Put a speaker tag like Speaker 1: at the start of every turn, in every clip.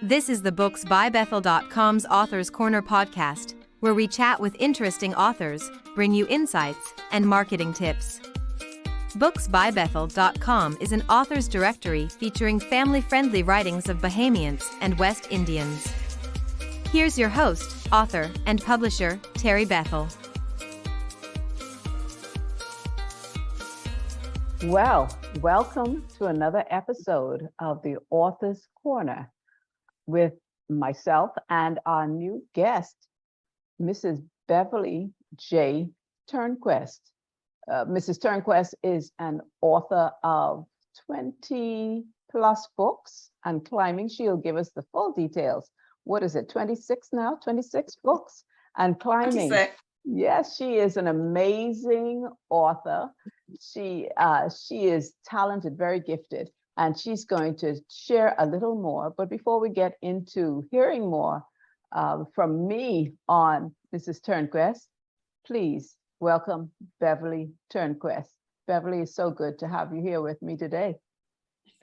Speaker 1: This is the booksbybethel.com's Authors Corner podcast, where we chat with interesting authors, bring you insights, and marketing tips. Booksbybethel.com is an author's directory featuring family-friendly writings of Bahamians and West Indians. Here's your host, author, and publisher, Terry Bethel.
Speaker 2: Well, welcome to another episode of the Author's Corner with myself and our new guest, Mrs. Beverly J Turnquest. Mrs. Turnquest is an author of 20 plus books and climbing. She'll give us the full details. What is it, 26 now? 26 books and climbing.
Speaker 3: 26.
Speaker 2: Yes, she is an amazing author. She is talented, very gifted, and she's going to share a little more. But before we get into hearing more from me on Mrs. Turnquest, please welcome Beverly Turnquest. Beverly, it's so good to have you here with me today.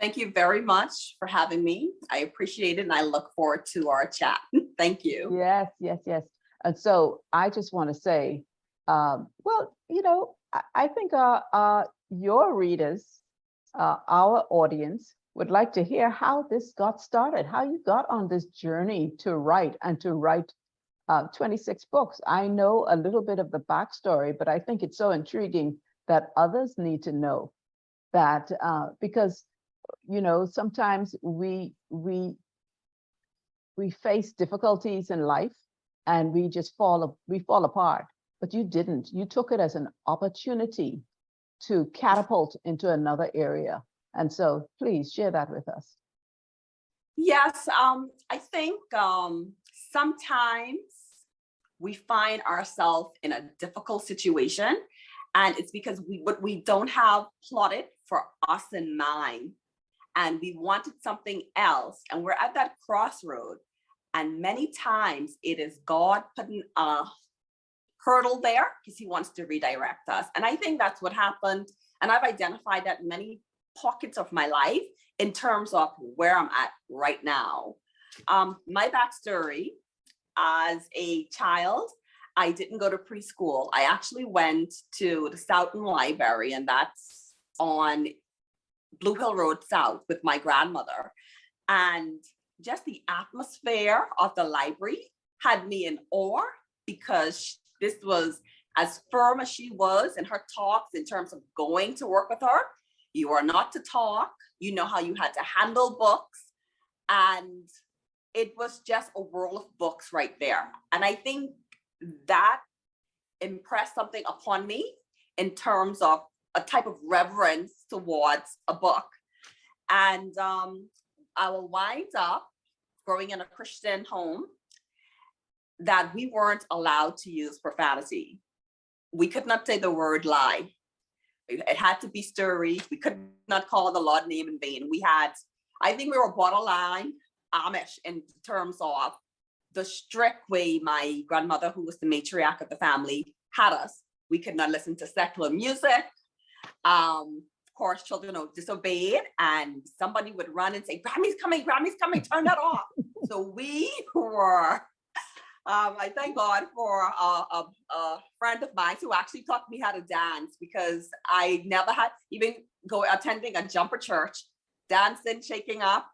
Speaker 3: Thank you very much for having me. I appreciate it, and I look forward to our chat. Thank you.
Speaker 2: Yes. And so I just want to say, I think your readers, our audience, would like to hear how this got started, how you got on this journey to write 26 books. I know a little bit of the backstory, but I think it's so intriguing that others need to know that because, sometimes we face difficulties in life and we just fall apart. But you didn't. You took it as an opportunity to catapult into another area. And so please share that with us.
Speaker 3: Yes, I think sometimes we find ourselves in a difficult situation, and it's because we don't have plotted for us in mind, and we wanted something else, and we're at that crossroad. And many times it is God putting a hurdle there because he wants to redirect us. And I think that's what happened. And I've identified that in many pockets of my life in terms of where I'm at right now. My backstory: as a child, I didn't go to preschool. I actually went to the Southern Library, and that's on Blue Hill Road South with my grandmother. And just the atmosphere of the library had me in awe, because this was as firm as she was in her talks in terms of going to work with her. You are not to talk. You know how you had to handle books. And it was just a world of books right there. And I think that impressed something upon me in terms of a type of reverence towards a book. And I will wind up growing in a Christian home that we weren't allowed to use profanity. We could not say the word lie. It had to be sturdy. We could not call the Lord's name in vain. I think we were borderline Amish in terms of the strict way my grandmother, who was the matriarch of the family, had us. We could not listen to secular music. Of course, children disobeyed, and somebody would run and say, Grammy's coming, turn that off. So we were, I thank God for a friend of mine who actually taught me how to dance, because I never had even attending a jumper church, dancing, shaking up,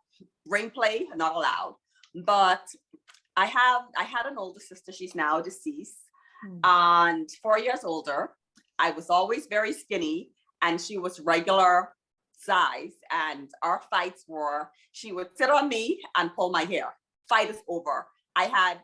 Speaker 3: ring play, not allowed. But I had an older sister. She's now deceased, and 4 years older. I was always very skinny, and she was regular size. And our fights were, she would sit on me and pull my hair. Fight is over. I had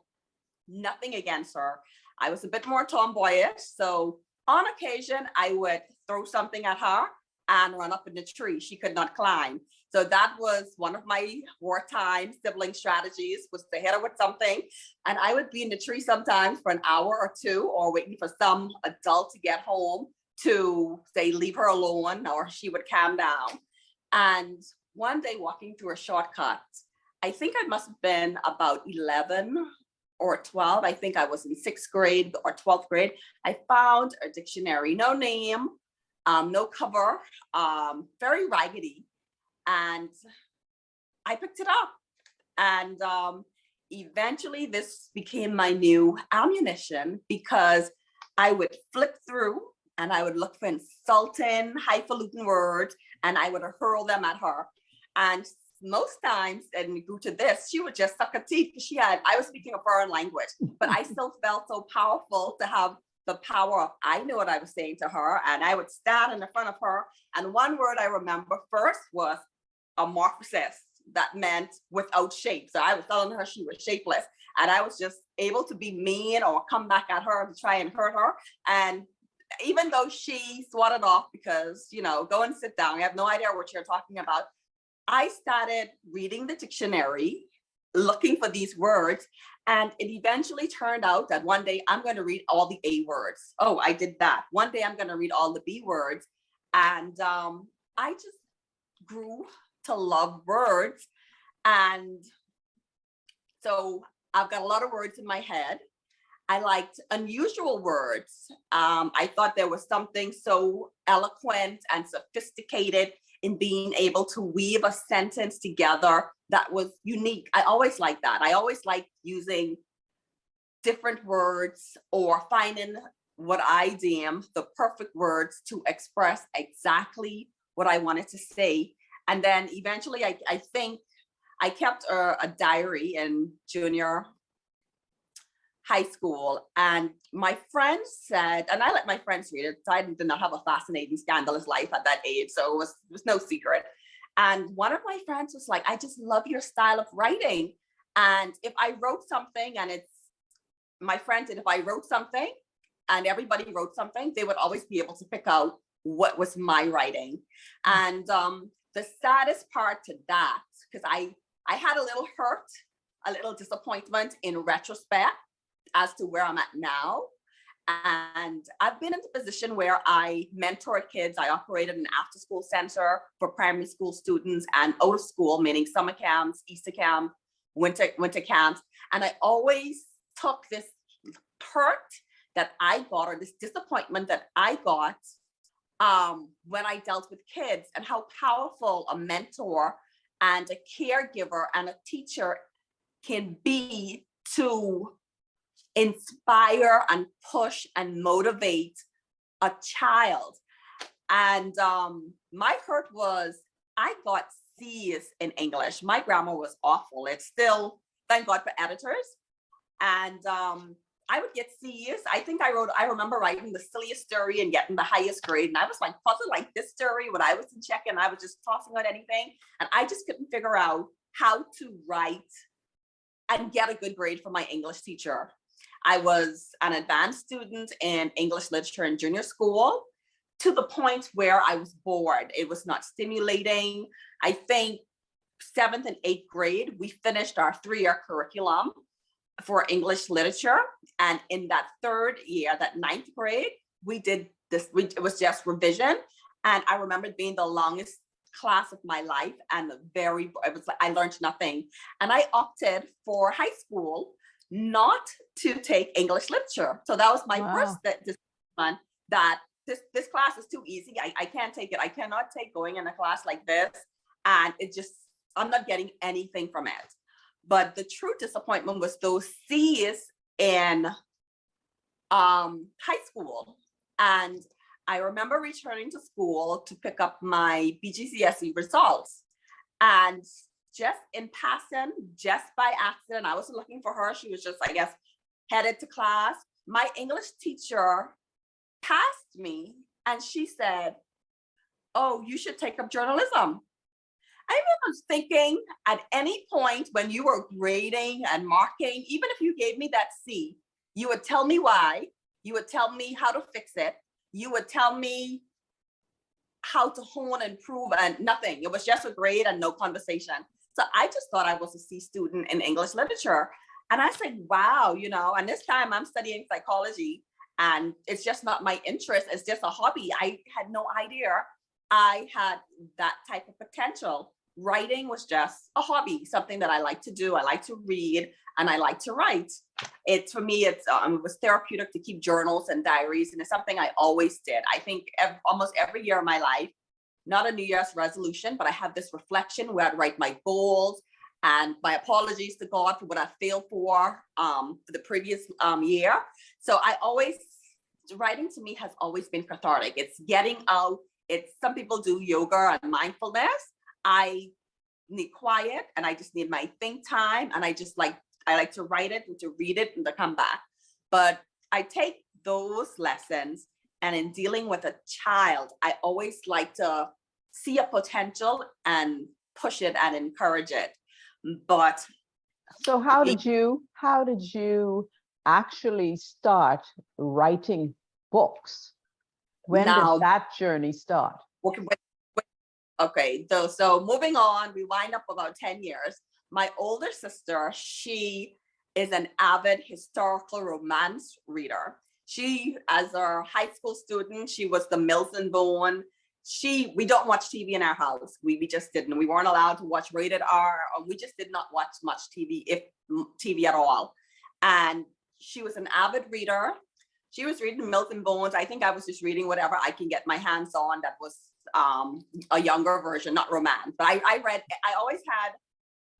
Speaker 3: nothing against her. I was a bit more tomboyish. So on occasion, I would throw something at her and run up in the tree. She could not climb. So that was one of my wartime sibling strategies, was to hit her with something. And I would be in the tree sometimes for an hour or two, or waiting for some adult to get home to say, leave her alone, or she would calm down. And one day, walking through a shortcut, I think I must have been about 11 or 12. I think I was in 6th grade or 12th grade. I found a dictionary, no name, no cover, very raggedy. And I picked it up And eventually this became my new ammunition, because I would flip through and I would look for insulting, highfalutin words, and I would hurl them at her. And most times, and we grew to this, she would just suck her teeth, because I was speaking a foreign language, but I still felt so powerful to have the power of, I knew what I was saying to her, and I would stand in the front of her. And one word I remember first was amorphosis. That meant without shape. So I was telling her she was shapeless, and I was just able to be mean or come back at her to try and hurt her. And even though she swatted off because, go and sit down, I have no idea what you're talking about, I started reading the dictionary, looking for these words. And it eventually turned out that one day I'm going to read all the A words. Oh, I did that. One day I'm going to read all the B words. And I just grew to love words. And so I've got a lot of words in my head. I liked unusual words. I thought there was something so eloquent and sophisticated in being able to weave a sentence together that was unique. I always liked that. I always liked using different words or finding what I deem the perfect words to express exactly what I wanted to say. And then eventually, I think I kept a diary in junior high school, and my friends said, and I let my friends read it, so I did not have a fascinating, scandalous life at that age, so it was no secret. And one of my friends was like, I just love your style of writing. And if I wrote something, and my friend said, if I wrote something and everybody wrote something, they would always be able to pick out what was my writing. And the saddest part to that, because I had a little hurt, a little disappointment in retrospect as to where I'm at now. And I've been in the position where I mentor kids. I operated an after school center for primary school students and out of school, meaning summer camps, Easter camp, winter camps. And I always took this hurt that I got, or this disappointment that I got when I dealt with kids, and how powerful a mentor and a caregiver and a teacher can be to inspire and push and motivate a child. And my hurt was, I got C's in English. My grammar was awful. It's still, thank God for editors. And I would get C's. I remember writing the silliest story and getting the highest grade. And I was like, puzzled, like this story, when I was in Czech, and I was just tossing out anything. And I just couldn't figure out how to write and get a good grade from my English teacher. I was an advanced student in English literature in junior school, to the point where I was bored. It was not stimulating. I think 7th and 8th grade, we finished our 3-year curriculum for English literature. And in that 3rd year, that 9th grade, we did this, it was just revision. And I remember it being the longest class of my life, and I learned nothing. And I opted for high school not to take English literature. So that was my first decision, that this class is too easy. I can't take it. I cannot take going in a class like this. And I'm not getting anything from it. But the true disappointment was those C's in high school. And I remember returning to school to pick up my BGCSE results. And just in passing, just by accident, I wasn't looking for her. She was just, I guess, headed to class. My English teacher passed me and she said, oh, you should take up journalism. I was thinking, at any point when you were grading and marking, even if you gave me that C, you would tell me why, you would tell me how to fix it, you would tell me how to hone and improve, and nothing. It was just a grade and no conversation. So I just thought I was a C student in English literature. And I said, wow, and this time I'm studying psychology, and it's just not my interest. It's just a hobby. I had no idea I had that type of potential. Writing was just a hobby, something that I like to do. I like to read and I like to write. For me, it was therapeutic to keep journals and diaries, and it's something I always did. I think almost every year of my life, not a New Year's resolution, but I have this reflection where I'd write my goals And my apologies to God for what I failed for the previous year. So writing to me has always been cathartic. It's getting out. Some people do yoga and mindfulness. I need quiet, and I just need my think time. And I like to write it and to read it and to come back. But I take those lessons, and in dealing with a child, I always like to see a potential and push it and encourage it. But
Speaker 2: so how did you actually start writing books? When did that journey start?
Speaker 3: Okay, so moving on, we wind up about 10 years. My older sister, she is an avid historical romance reader. She, as a high school student, she was the Mills and Bourne. We don't watch TV in our house. We just didn't. We weren't allowed to watch rated R. Or we just did not watch much TV, if TV at all. And she was an avid reader. She was reading Mills and Bones. I think I was just reading whatever I can get my hands on that was a younger version, not romance. But I always had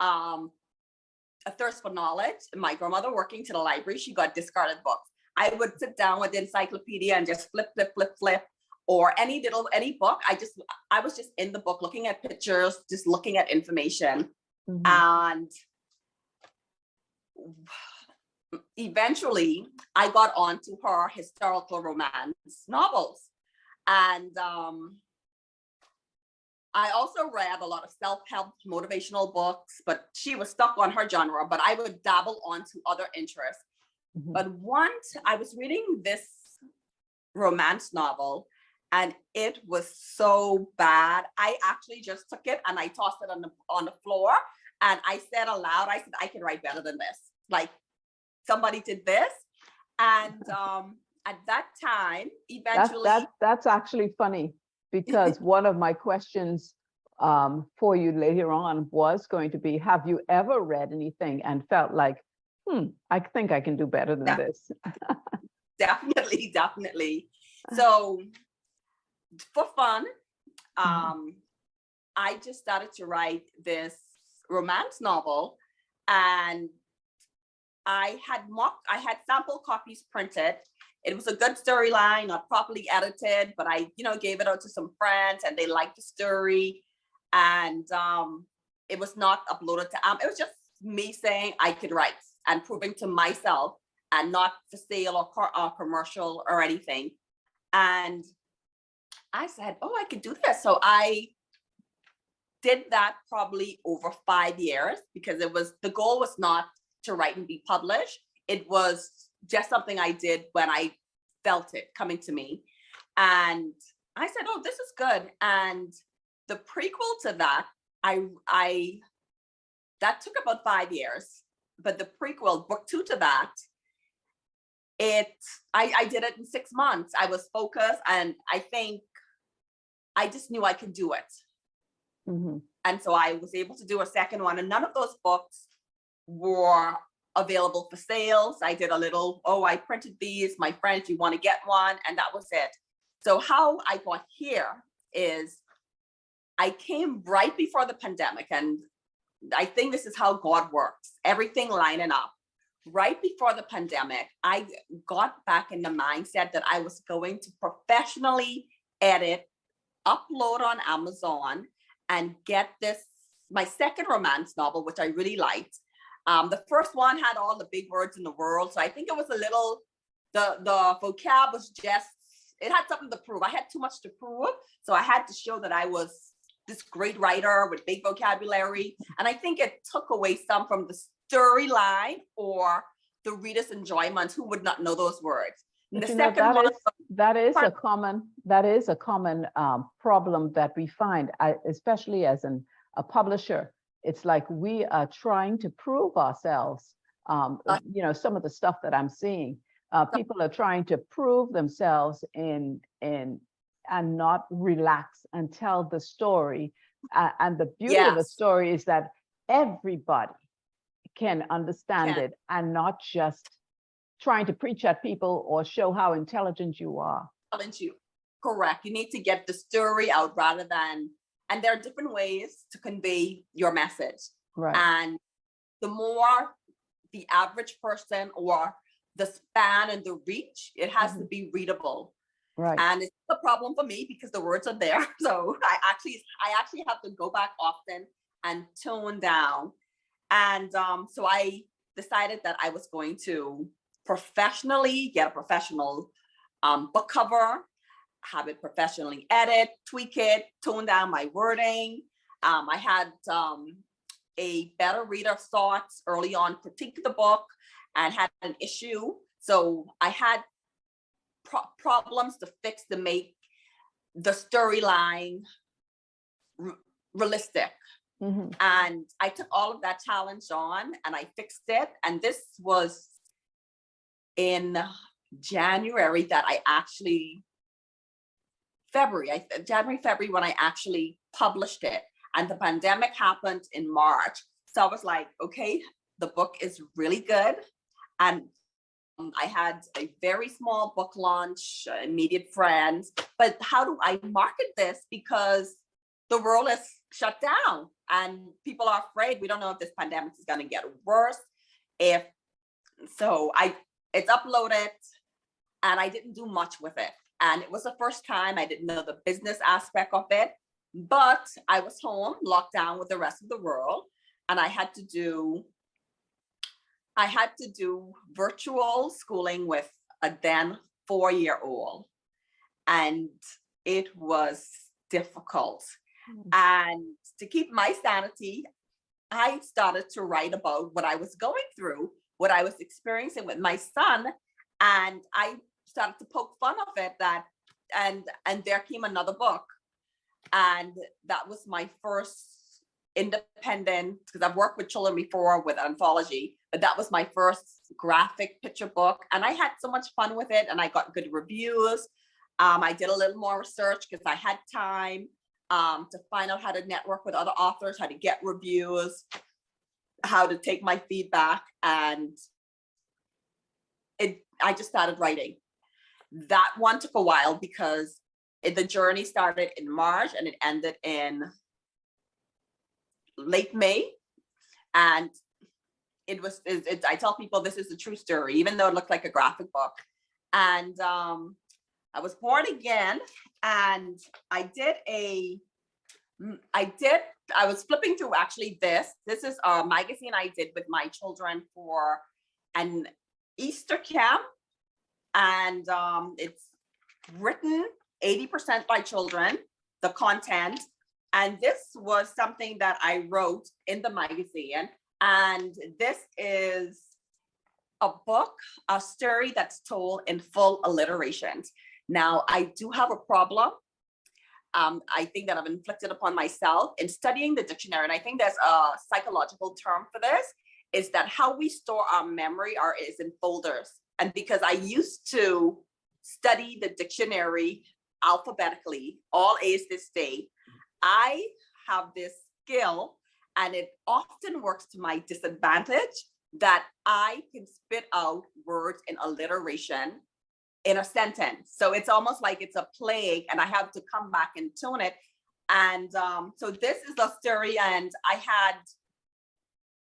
Speaker 3: a thirst for knowledge. My grandmother working to the library, she got discarded books. I would sit down with the encyclopedia and just flip, or any book. I was just in the book, looking at pictures, just looking at information. Mm-hmm. And eventually I got onto her historical romance novels. And I also read a lot of self-help motivational books, but she was stuck on her genre, but I would dabble onto other interests. Mm-hmm. But once I was reading this romance novel, and it was so bad, I actually just took it and I tossed it on the floor, and I said aloud, I said, I can write better than this. Like, somebody did this. And at that time, eventually...
Speaker 2: That's actually funny, because one of my questions for you later on was going to be, have you ever read anything and felt like, I think I can do better than this?
Speaker 3: Definitely. So for fun, I just started to write this romance novel, and I had sample copies printed. It was a good storyline, not properly edited, but I, gave it out to some friends and they liked the story. And it was not uploaded to it was just me saying I could write and proving to myself, and not for sale or commercial or anything. And I said, I could do this. So I did that probably over 5 years, because the goal was not to write and be published. It was just something I did when I felt it coming to me. And I said, this is good. And the prequel to that, that took about 5 years, but the prequel, book 2 to that, I did it in 6 months. I was focused, and I think I just knew I could do it. Mm-hmm. And so I was able to do a second one, and none of those books were available for sales. I did a little, I printed these, my friends, you want to get one? And that was it. So how I got here is I came right before the pandemic, and I think this is how God works, everything lining up. Right before the pandemic, I got back in the mindset that I was going to professionally edit, upload on Amazon, and get my second romance novel, which I really liked. The first one had all the big words in the world. So I think it was a little, the vocab was just, it had something to prove. I had too much to prove. So I had to show that I was this great writer with big vocabulary. And I think it took away some from the storyline or the reader's enjoyment, who would not know those words. And the second one,
Speaker 2: that is a common problem that we find, especially as a publisher. It's like we are trying to prove ourselves. Some of the stuff that I'm seeing, people are trying to prove themselves and not relax and tell the story. And the beauty of the story is that everybody can understand it, and not just trying to preach at people or show how intelligent you are.
Speaker 3: Correct. You need to get the story out rather than, and there are different ways to convey your message.
Speaker 2: Right.
Speaker 3: And the more the average person or the span and the reach, it has to be readable.
Speaker 2: Right.
Speaker 3: And it's a problem for me because the words are there. So I actually have to go back often and tone down. And so I decided that I was going to professionally get a professional book cover, have it professionally edit, tweak it, tone down my wording. I had a better reader of thoughts early on, critiqued the book and had an issue. So I had problems to fix to make the storyline realistic. And I took all of that challenge on and I fixed it. And this was in January that I actually, January, February, when I actually published it. And the pandemic happened in March. So I was like, okay, the book is really good. And I had a very small book launch, immediate friends, but how do I market this? Because the world is shut down and people are afraid. We don't know if this pandemic is going to get worse. It's uploaded and I didn't do much with it. And it was the first time I didn't know the business aspect of it, but I was home, locked down with the rest of the world. And I had to do virtual schooling with a then 4-year-old. And it was difficult. And to keep my sanity, I started to write about what I was going through, what I was experiencing with my son. And I started to poke fun of it and there came another book. And that was my first independent, because I've worked with children before with anthology, but that was my first graphic picture book. And I had so much fun with it and I got good reviews. I did a little more research because I had time to find out how to network with other authors, how to get reviews, how to take my feedback. And I just started writing. That one took a while because the journey started in March and it ended in late May. And I tell people this is a true story, even though it looked like a graphic book. And I was born again and I was flipping through actually this is a magazine I did with my children for an Easter camp. And it's written 80% by children, the content. And this was something that I wrote in the magazine. And this is a book, a story that's told in full alliterations. Now, I do have a problem. I think that I've inflicted upon myself in studying the dictionary. And I think there's a psychological term for this, is that how we store our memory is in folders. And because I used to study the dictionary alphabetically, all A's to Z, I have this skill, and it often works to my disadvantage, that I can spit out words in alliteration in a sentence. So it's almost like it's a plague and I have to come back and tune it. And so this is a story, and I had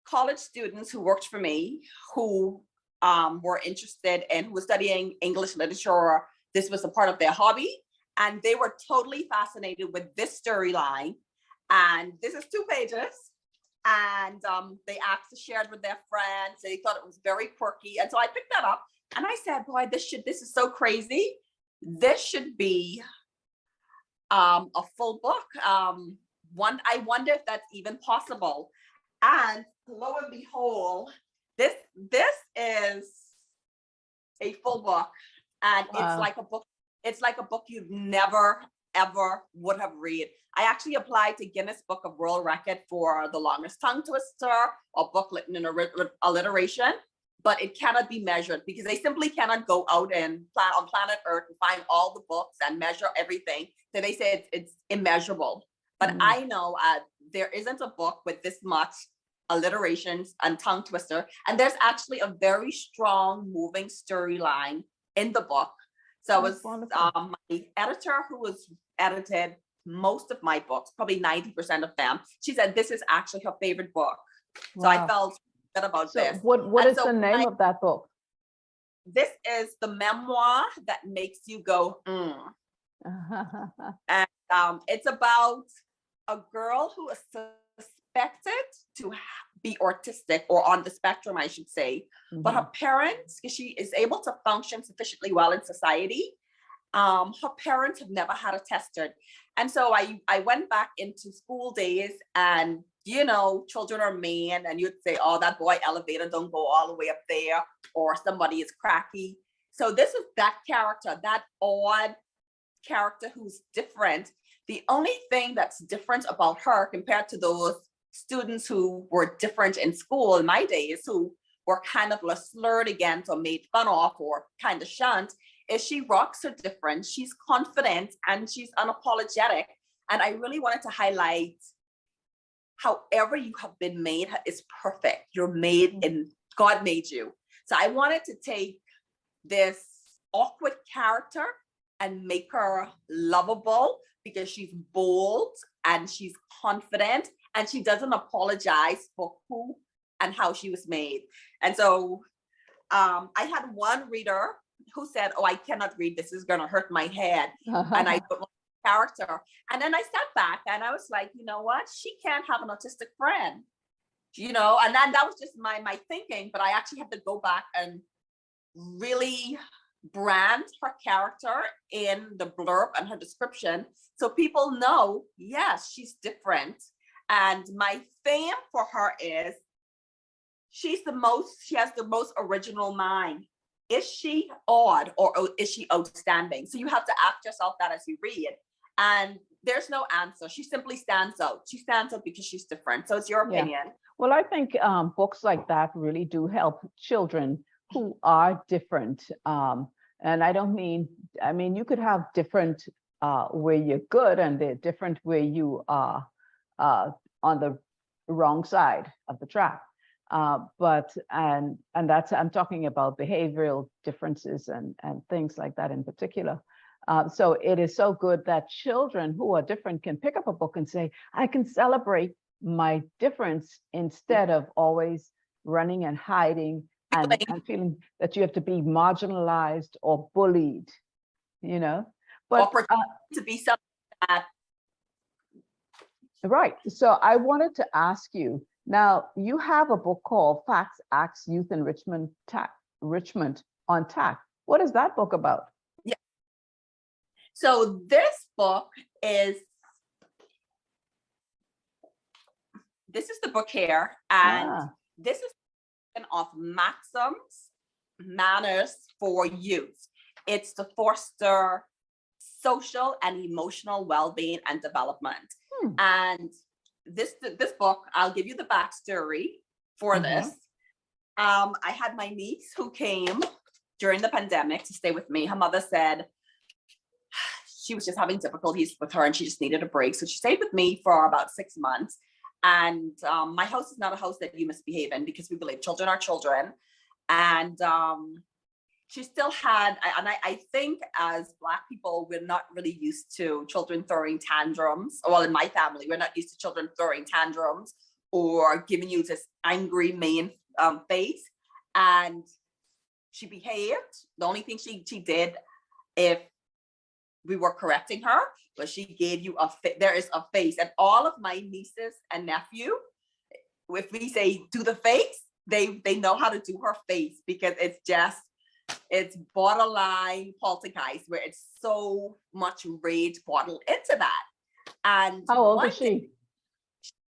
Speaker 3: college students who worked for me who were interested in, who were studying English literature. This was a part of their hobby. And they were totally fascinated with this storyline. And this is 2 pages. And they asked to share it with their friends. They thought it was very quirky. And so I picked that up and I said, boy, this is so crazy. This should be a full book. I wonder if that's even possible. And lo and behold, this is a full book. And It's like a book you'd never, ever would have read. I actually applied to Guinness Book of World Record for the longest tongue twister or book written in alliteration, but it cannot be measured because they simply cannot go out and on planet Earth and find all the books and measure everything. So they say it's immeasurable. But I know there isn't a book with this much alliterations and tongue twister. And there's actually a very strong moving storyline in the book. So it was my editor who was edited most of my books, probably 90% of them. She said this is actually her favorite book So I
Speaker 2: Wow.
Speaker 3: felt good about
Speaker 2: So
Speaker 3: this.
Speaker 2: what
Speaker 3: And
Speaker 2: is
Speaker 3: so
Speaker 2: the name of that book?
Speaker 3: this is the memoir that makes you go, mm. And it's about a girl who is suspected to be autistic or on the spectrum, I should say. But her parents, she is able to function sufficiently well in society. Her parents have never had her tested. And so I went back into school days, and you know, children are mean, and you'd say, oh, that boy elevator don't go all the way up there, or somebody is cracky. So this is that character, that odd character who's different. The only thing that's different about her compared to those students who were different in school in my days, who were kind of slurred against or made fun of or kind of shunned, is she rocks her different. She's confident and she's unapologetic. And I really wanted to highlight, however you have been made is perfect. You're made and God made you. So I wanted to take this awkward character and make her lovable because she's bold and she's confident and she doesn't apologize for who and how she was made. And so I had one reader who said, oh, I cannot read, this is gonna hurt my head. And I don't like the character. And then I sat back and I was like, you know what? She can't have an autistic friend, you know? And then that was just my thinking, but I actually had to go back and really brand her character in the blurb and her description so people know, yes, she's different. And my theme for her is she has the most original mind. Is she odd or is she outstanding? So you have to ask yourself that as you read. And there's no answer. She simply stands out. She stands out because she's different. So it's your opinion.
Speaker 2: Well, I think books like that really do help children who are different. And I mean, you could have different where you're good and they're different where you are on the wrong side of the track. But that's, I'm talking about behavioral differences and things like that in particular. So it is so good that children who are different can pick up a book and say, I can celebrate my difference instead of always running and hiding and feeling that you have to be marginalized or bullied, you know. But
Speaker 3: to be something that.
Speaker 2: Right. So I wanted to ask you, now you have a book called Facts, Acts, Youth Enrichment on TAC. What is that book about?
Speaker 3: Yeah. So this book is, this is the book here, and this is of maxims, manners for youth. It's to foster social and emotional well-being and development. And this book, I'll give you the backstory for this. I had my niece who came during the pandemic to stay with me. Her mother said she was just having difficulties with her and she just needed a break. So she stayed with me for about 6 months. And my house is not a house that you misbehave in because we believe children are children. And she still had, and I think as Black people, we're not really used to children throwing tantrums. Well, in my family, we're not used to children throwing tantrums or giving you this angry mean face. And she behaved. The only thing she did, if we were correcting her, but she gave you there is a face. And all of my nieces and nephew, if we say do the face, they know how to do her face because it's borderline poltergeist where it's so much rage bottled into that. And
Speaker 2: how old is she?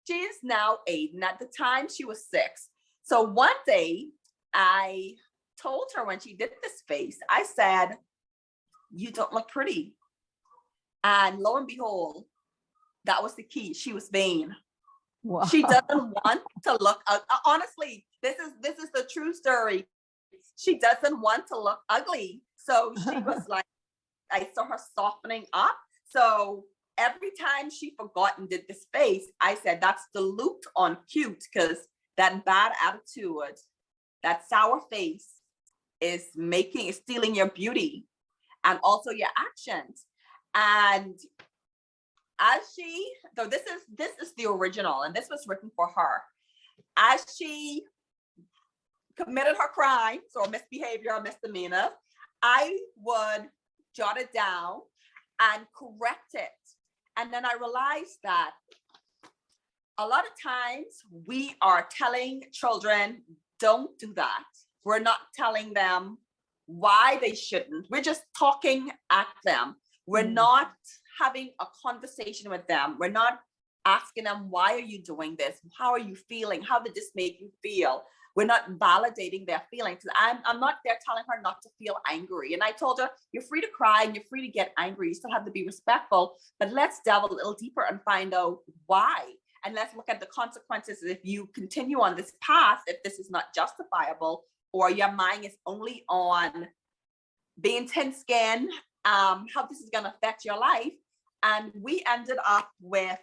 Speaker 3: She is now 8, and at the time she was 6. So one day I told her when she did this face, I said, you don't look pretty. And lo and behold, that was the key. She was vain. Wow. She doesn't want to look, honestly, this is the true story. She doesn't want to look ugly. So she was like, I saw her softening up. So every time she forgot and did this face, I said, that's dilute on cute, because that bad attitude, that sour face is stealing your beauty and also your actions. And as this is the original, and this was written for her. as she committed her crimes or misbehavior or misdemeanor, I would jot it down and correct it. And then I realized that a lot of times we are telling children, don't do that. We're not telling them why they shouldn't. We're just talking at them. We're not having a conversation with them. We're not asking them, why are you doing this? How are you feeling? How did this make you feel? We're not validating their feelings. I'm not there telling her not to feel angry. And I told her, you're free to cry and you're free to get angry. You still have to be respectful, but let's delve a little deeper and find out why. And let's look at the consequences if you continue on this path, if this is not justifiable, or your mind is only on being thin-skinned, how this is going to affect your life. And we ended up with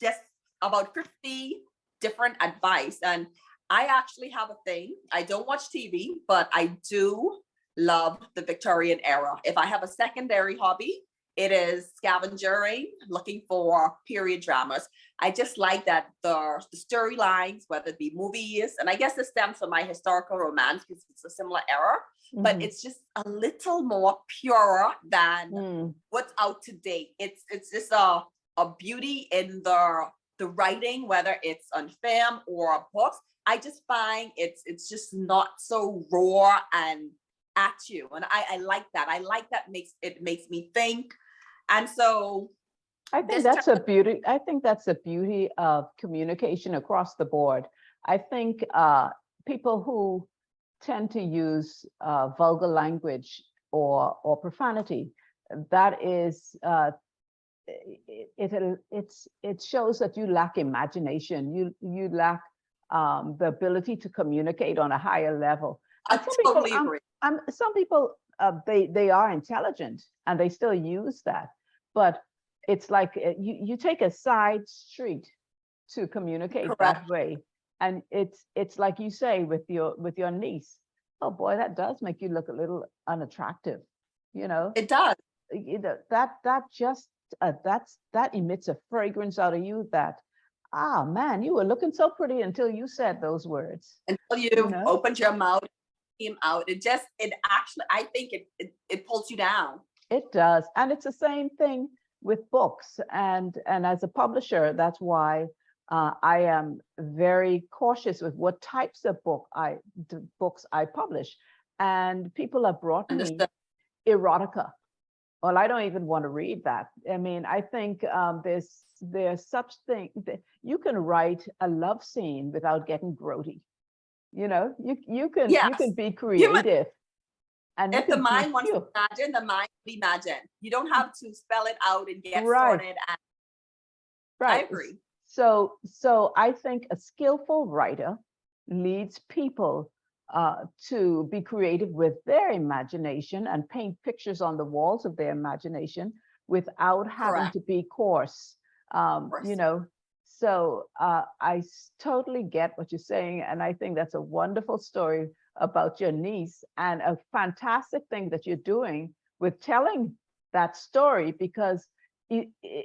Speaker 3: just about 50 different advice. And I actually have a thing. I don't watch TV, but I do love the Victorian era. If I have a secondary hobby, it is scavenging, looking for period dramas. I just like that the storylines, whether it be movies, and I guess this stems from my historical romance because it's a similar era, but it's just a little more pure than what's out to date. It's just a beauty in the writing, whether it's on film or books. I just find it's just not so raw and at you. And I like that. I like that makes me think. And so
Speaker 2: I think that's a beauty. I think that's a beauty of communication across the board. I think people who tend to use vulgar language or profanity, that is it shows that you lack imagination. You lack the ability to communicate on a higher level.
Speaker 3: I totally agree.
Speaker 2: Some people they are intelligent and they still use that, but it's like you take a side street to communicate
Speaker 3: Correct.
Speaker 2: that way, and it's like you say with your niece. Oh boy, that does make you look a little unattractive. You know,
Speaker 3: it does.
Speaker 2: You know, that just that emits a fragrance out of you that, ah man, you were looking so pretty until you said those words.
Speaker 3: Until you opened your mouth, came out. It actually, I think it pulls you down.
Speaker 2: It does, and it's the same thing with books. And as a publisher, that's why I am very cautious with what types of books I publish. And people have brought me erotica. Well, I don't even want to read that. I mean, I think there's such thing that you can write a love scene without getting grody. You know, you can be creative.
Speaker 3: And if the mind wants to imagine, the mind will imagine. You don't have to spell it out and get sorted.
Speaker 2: Right.
Speaker 3: I agree.
Speaker 2: So I think a skillful writer leads people to be creative with their imagination and paint pictures on the walls of their imagination without having to be coarse. You know, so I totally get what you're saying. And I think that's a wonderful story about your niece, and a fantastic thing that you're doing with telling that story, because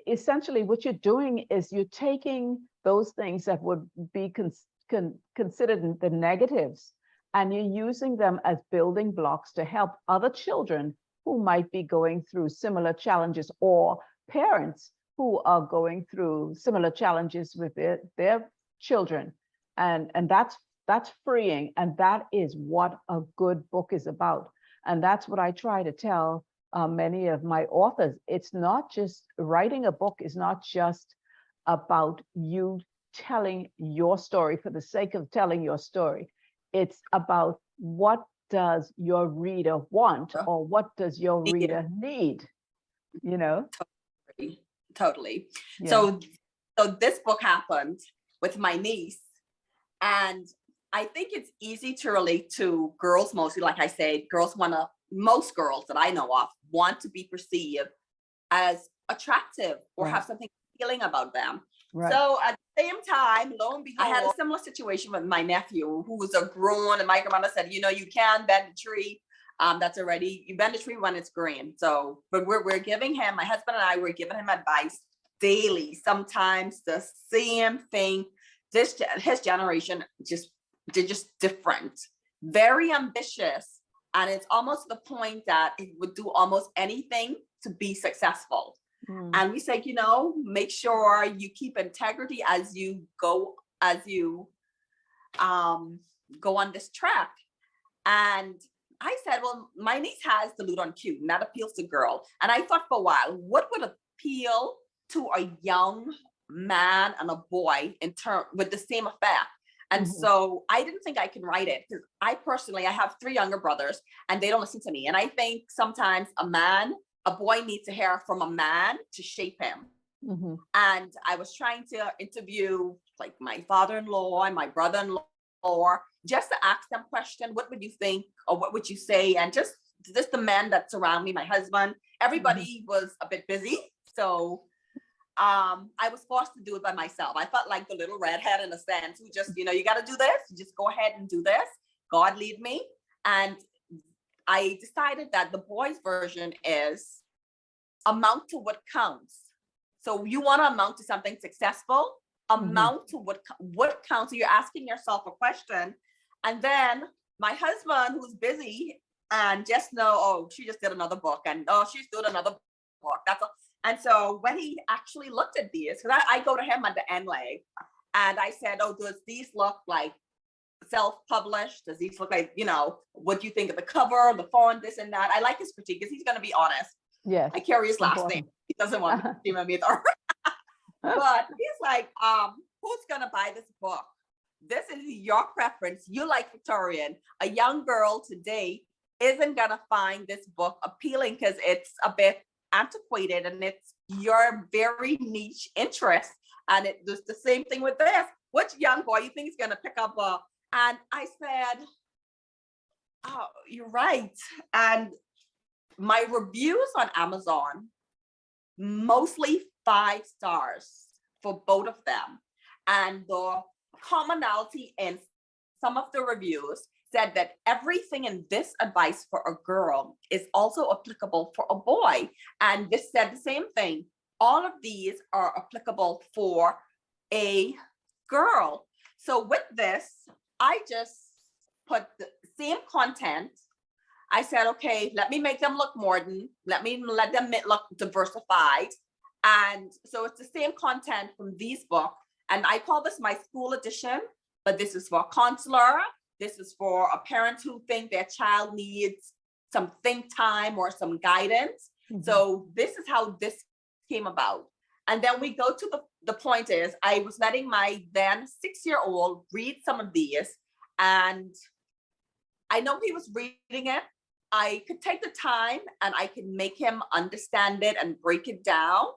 Speaker 2: essentially what you're doing is you're taking those things that would be considered the negatives, and you're using them as building blocks to help other children who might be going through similar challenges, or parents who are going through similar challenges with their children. And that's freeing, and that is what a good book is about. And that's what I try to tell many of my authors. It's not just writing a book is not just about you telling your story for the sake of telling your story. It's about what does your reader want, or what does your reader need, you know?
Speaker 3: Totally. So this book happened with my niece, and I think it's easy to relate to girls mostly. Like I said, most girls that I know of want to be perceived as attractive or have something appealing about them. Right. So at the same time, lo and behold, I had a similar situation with my nephew, who was a grown, and my grandmother said, you know, you can bend a tree. You bend a tree when it's green. So, but we're giving him, my husband and I, we're giving him advice daily, sometimes the same thing, his generation they're just different, very ambitious. And it's almost the point that it would do almost anything to be successful. And we say, make sure you keep integrity as you go on this track. And I said, well, my niece has the Loot on Cue, and that appeals to girl. And I thought for a while, what would appeal to a young man and a boy with the same effect? And so I didn't think I can write it, because I have 3 younger brothers and they don't listen to me. And I think sometimes a boy needs to hear from a man to shape him. And I was trying to interview like my father-in-law and my brother-in-law, just to ask them question, what would you think, or what would you say? And just the men that surround me, my husband, everybody was a bit busy. So I was forced to do it by myself. I felt like the little redhead in a sense, who just, you got to do this, just go ahead and do this. God lead me. And I decided that the boys' version is amount to what counts. So you want to amount to something successful, amount to what counts. So you're asking yourself a question. And then my husband, who's busy and just she just did another book, and she's doing another book. That's all. And so when he actually looked at these, because I go to him at the end, like, and I said, does these look like self-published? Does these look like, what do you think of the cover, the font, this and that? I like his critique because he's going to be honest.
Speaker 2: Yes.
Speaker 3: I carry his last name. He doesn't want to see me either. But he's like, who's going to buy this book? This is your preference. You like Victorian. A young girl today isn't going to find this book appealing because it's a bit antiquated and it's your very niche interest. And it was the same thing with this. Which young boy you think is going to pick up and I said, oh, you're right. And my reviews on Amazon, mostly 5 stars for both of them. And the commonality in some of the reviews said that everything in this advice for a girl is also applicable for a boy. And this said the same thing. All of these are applicable for a girl. So with this, I just put the same content. I said, okay, let me make them look modern. Let them look diversified. And so it's the same content from these books. And I call this my school edition, but this is for a counselor. This is for a parent who think their child needs some think time or some guidance. So this is how this came about. And then we go to the point is, I was letting my then 6-year-old read some of these, and I know he was reading it. I could take the time and I could make him understand it and break it down,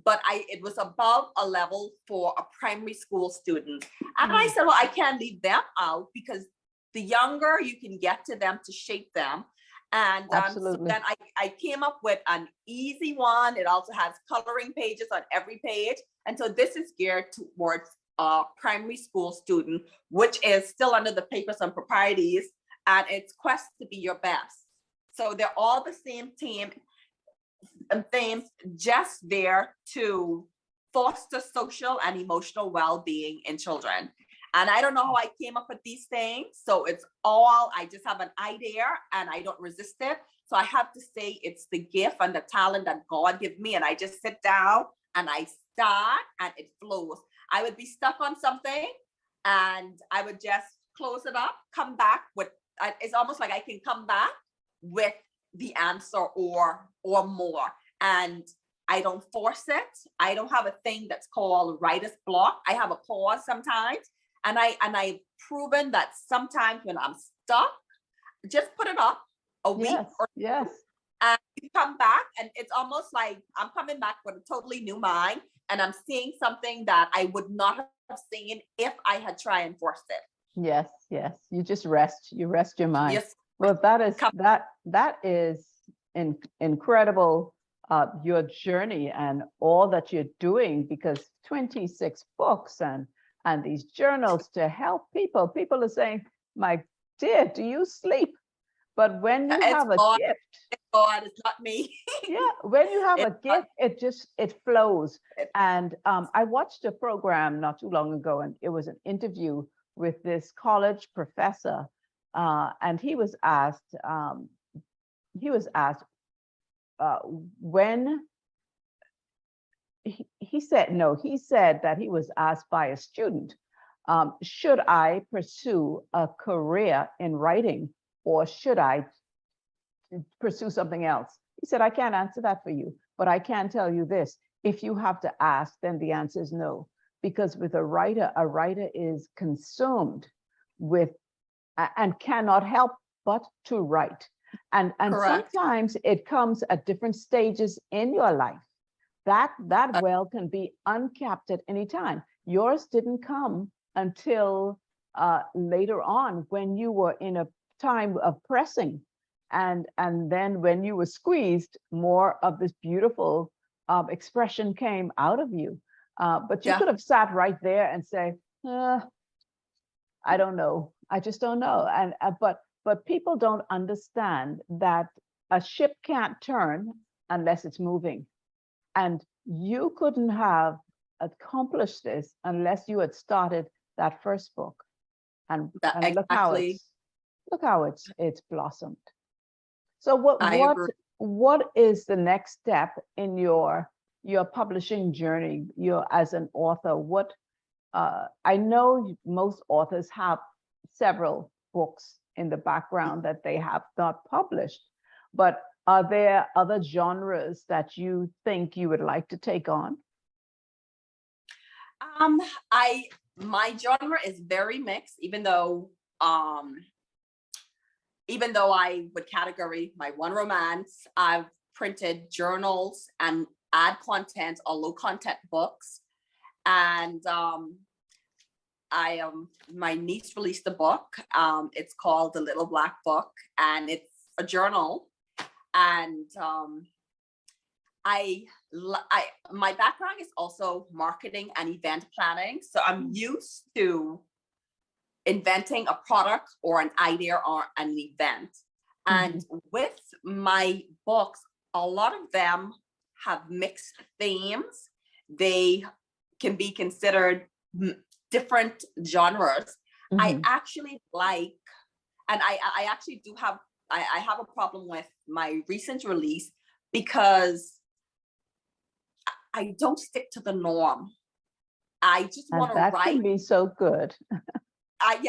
Speaker 3: but it was above a level for a primary school student. And I said, well, I can't leave them out because the younger you can get to them to shape them. And so then I came up with an easy one. It also has coloring pages on every page. And so this is geared towards a primary school student, which is still under the Papers and Proprieties, and it's Quest to Be Your Best. So they're all the same themes, just there to foster social and emotional well-being in children. And I don't know how I came up with these things. So I just have an idea and I don't resist it. So I have to say it's the gift and the talent that God gave me. And I just sit down and I start and it flows. I would be stuck on something and I would just close it up, come back with, it's almost like I can come back with the answer or more. And I don't force it. I don't have a thing that's called writer's block. I have a pause sometimes. And I've proven that sometimes when I'm stuck, just put it up a week and you come back and it's almost like I'm coming back with a totally new mind and I'm seeing something that I would not have seen if I had tried and forced it.
Speaker 2: Yes. You just rest. You rest your mind.
Speaker 3: Yes.
Speaker 2: Well, that is incredible. Your journey and all that you're doing, because 26 books and these journals to help people. People are saying, my dear, do you sleep? But when you
Speaker 3: It's
Speaker 2: have a
Speaker 3: God,
Speaker 2: gift,
Speaker 3: it's God, it's not me.
Speaker 2: yeah, when you have
Speaker 3: It's
Speaker 2: a
Speaker 3: not-
Speaker 2: gift, it flows.
Speaker 3: it-
Speaker 2: And I watched a program not too long ago, and it was an interview with this college professor, and he was asked uh, when he said no, he said that he was asked by a student, should I pursue a career in writing or should I pursue something else? He said, I can't answer that for you, but I can tell you this. If you have to ask, then the answer is no. Because with a writer is consumed with and cannot help but to write. And
Speaker 3: Correct.
Speaker 2: sometimes it comes at different stages in your life. That well can be uncapped at any time. Yours didn't come until later on when you were in a time of pressing, and then when you were squeezed, more of this beautiful expression came out of you. But you
Speaker 3: Yeah.
Speaker 2: could have sat right there and say, I don't know. I just don't know. And but people don't understand that a ship can't turn unless it's moving. And you couldn't have accomplished this unless you had started that first book. And
Speaker 3: Exactly.
Speaker 2: look how it's blossomed. So what
Speaker 3: I
Speaker 2: what
Speaker 3: agree.
Speaker 2: what is the next step in your publishing journey? Your as an author, what I know most authors have several books in the background that they have not published, but are there other genres that you think you would like to take on?
Speaker 3: Um, I my genre is very mixed, even though I would category my one romance, I've printed journals and add content or low content books. And my niece released a book. It's called The Little Black Book, and it's a journal. And my background is also marketing and event planning. So I'm used to inventing a product or an idea or an event. And with my books, a lot of them have mixed themes. They can be considered different genres. I actually like, and I actually do have, I have a problem with my recent release because I don't stick to the norm. I just
Speaker 2: And
Speaker 3: want to
Speaker 2: that
Speaker 3: write.
Speaker 2: can be so good.
Speaker 3: Because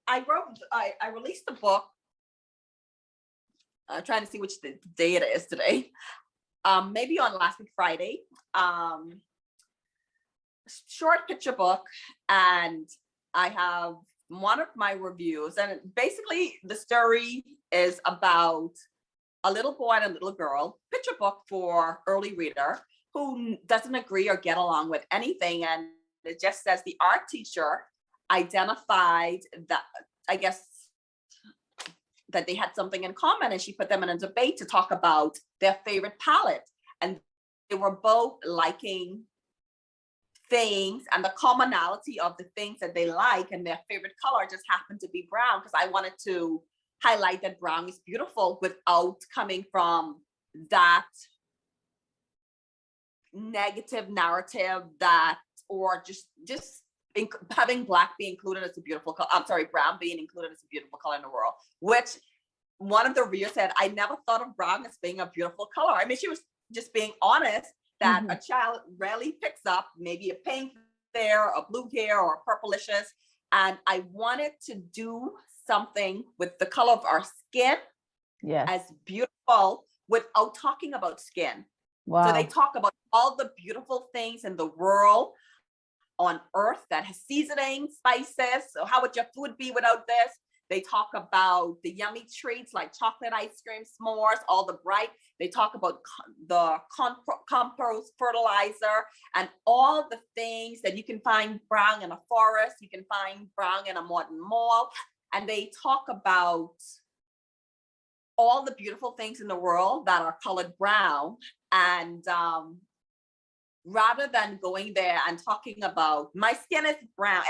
Speaker 3: I released the book. I'm trying to see which day it is today. Maybe on last week, Friday. Short picture book, and I have one of my reviews, and basically the story is about a little boy and a little girl, picture book for early reader who doesn't agree or get along with anything. And it just says the art teacher identified that, I guess, that they had something in common, and she put them in a debate to talk about their favorite palette. And they were both liking things, and the commonality of the things that they like and their favorite color just happened to be brown, because I wanted to highlight that brown is beautiful without coming from that negative narrative that, or just having black be included as a beautiful color. I'm sorry, brown being included as a beautiful color in the world, which one of the readers said, I never thought of brown as being a beautiful color. I mean, she was just being honest that a child rarely picks up maybe a pink there, a blue here, or a purplishes. And I wanted to do something with the color of our skin as beautiful without talking about skin.
Speaker 2: Wow.
Speaker 3: So they talk about all the beautiful things in the world on earth that has seasoning, spices. So how would your food be without this? They talk about the yummy treats like chocolate ice cream, s'mores, all the bright. They talk about the compost fertilizer and all the things that you can find brown in a forest. You can find brown in a modern mall. And they talk about all the beautiful things in the world that are colored brown. And rather than going there and talking about my skin is brown,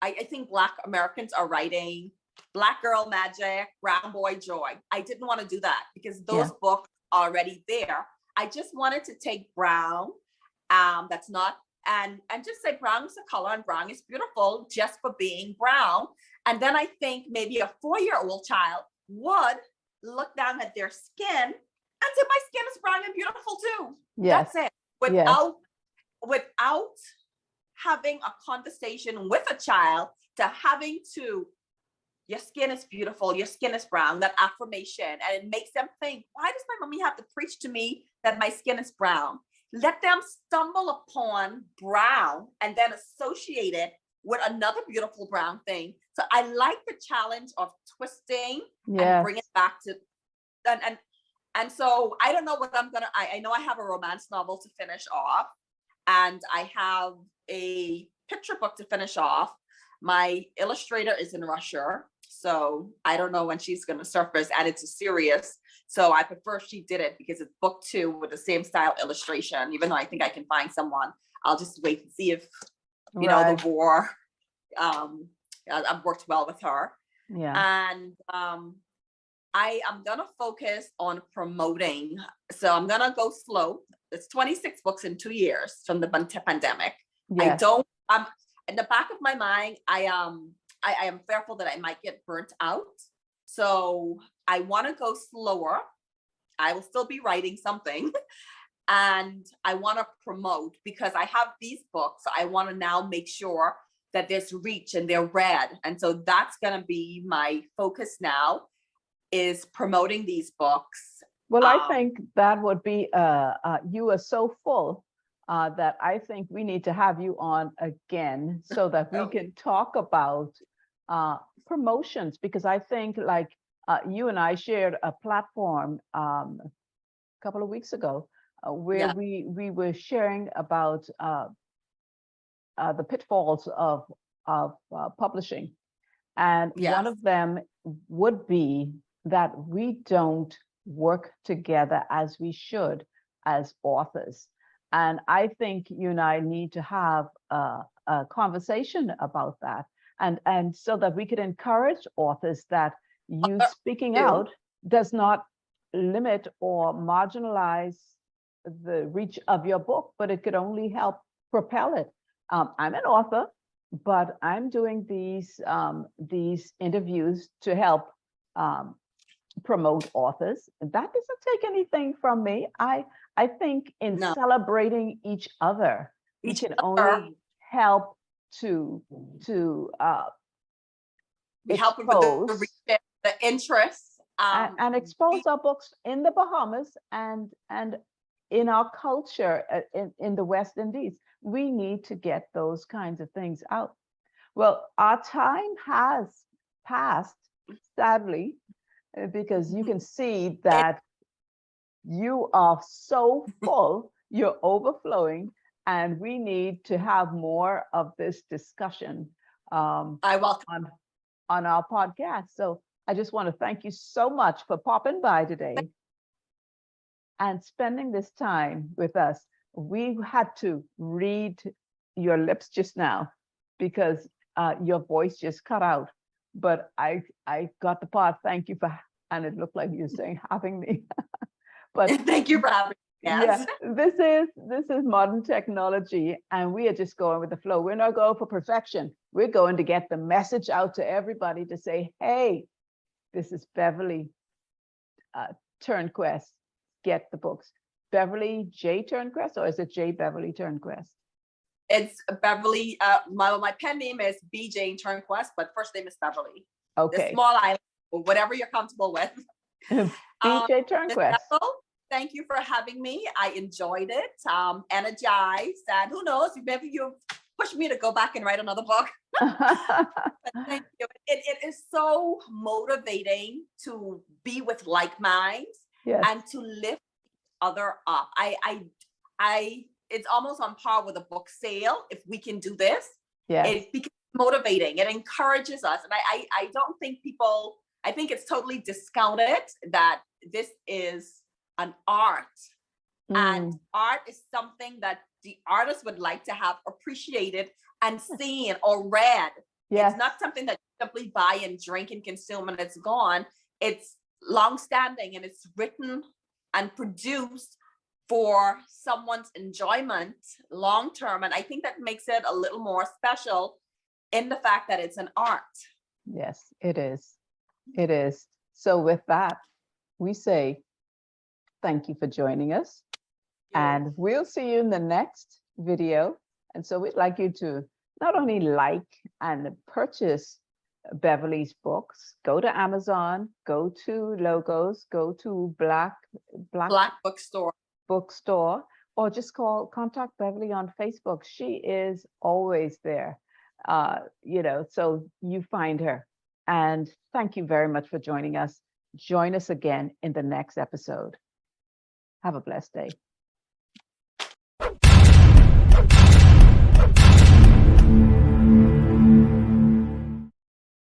Speaker 3: I think Black Americans are writing Black Girl Magic, Brown Boy Joy. I didn't want to do that because those
Speaker 2: Yeah.
Speaker 3: books are already there. I just wanted to take brown, that's not, and just say brown is a color and brown is beautiful just for being brown. And then I think maybe a 4-year-old child would look down at their skin and say, my skin is brown and beautiful too.
Speaker 2: Yes.
Speaker 3: That's it.
Speaker 2: Yes.
Speaker 3: Without having a conversation with a child to having to, your skin is beautiful, your skin is brown, that affirmation. And it makes them think, why does my mommy have to preach to me that my skin is brown? Let them stumble upon brown and then associate it with another beautiful brown thing. So I like the challenge of twisting and bring it back to, and so I don't know what I'm gonna, I know I have a romance novel to finish off, and I have a picture book to finish off. My illustrator is in Russia, so I don't know when she's gonna surface, and it's a series. So I prefer she did it because it's book 2 with the same style illustration, even though I think I can find someone. I'll just wait and see if, you know, the war, I've worked well with her.
Speaker 2: Yeah.
Speaker 3: And I am gonna focus on promoting. So I'm gonna go slow. It's 26 books in 2 years from the pandemic.
Speaker 2: Yes.
Speaker 3: In the back of my mind, I am fearful that I might get burnt out. So I want to go slower. I will still be writing something. And I want to promote because I have these books. I want to now make sure that there's reach and they're read. And so that's going to be my focus now, is promoting these books.
Speaker 2: Well, I think that would be, you are so full that I think we need to have you on again so that we can talk about promotions, because I think like you and I shared a platform a couple of weeks ago where we were sharing about the pitfalls of publishing. And one of them would be that we don't work together as we should as authors. And I think you and I need to have a conversation about that. And so that we could encourage authors that you speaking out does not limit or marginalize the reach of your book, but it could only help propel it. I'm an author, but I'm doing these interviews to help promote authors. That doesn't take anything from me. I think in celebrating each other, we can only help to
Speaker 3: help with the interests
Speaker 2: and expose our books in the Bahamas and in our culture in the West Indies. We need to get those kinds of things out. Well, our time has passed, sadly, because you can see that you are so full, you're overflowing, and we need to have more of this discussion on our podcast. So I just want to thank you so much for popping by today and spending this time with us. We had to read your lips just now because your voice just cut out, but I got the part. Thank you for, and it looked like you're saying having me. But
Speaker 3: thank you for having me. Yes.
Speaker 2: Yeah, this is modern technology, and we are just going with the flow. We're not going for perfection. We're going to get the message out to everybody to say, hey, this is Beverly Turnquest. Get the books. Beverly J Turnquest, or is it J Beverly Turnquest?
Speaker 3: It's Beverly. My pen name is BJ Turnquest, but first name is Beverly.
Speaker 2: Okay.
Speaker 3: The small island, whatever you're comfortable with.
Speaker 2: BJ Turnquest.
Speaker 3: Thank you for having me. I enjoyed it. Energized, and who knows, maybe you push me to go back and write another book. But thank you. It is so motivating to be with like minds and to lift each other up. It's almost on par with a book sale. If we can do this, it becomes motivating. It encourages us. And I don't think people, I think it's totally discounted that this is an art. And art is something that the artist would like to have appreciated and seen or read
Speaker 2: Yes.
Speaker 3: It's not something that you simply buy and drink and consume and it's gone. It's long-standing and it's written and produced for someone's enjoyment long-term. And I think that makes it a little more special in the fact that it's an art.
Speaker 2: Yes, it is. It is. So with that, we say thank you for joining us. And we'll see you in the next video. And so we'd like you to not only like and purchase Beverly's books, go to Amazon, go to Logos, go to Black Bookstore, or just contact Beverly on Facebook. She is always there, so you find her. And thank you very much for joining us. Join us again in the next episode. Have a blessed day.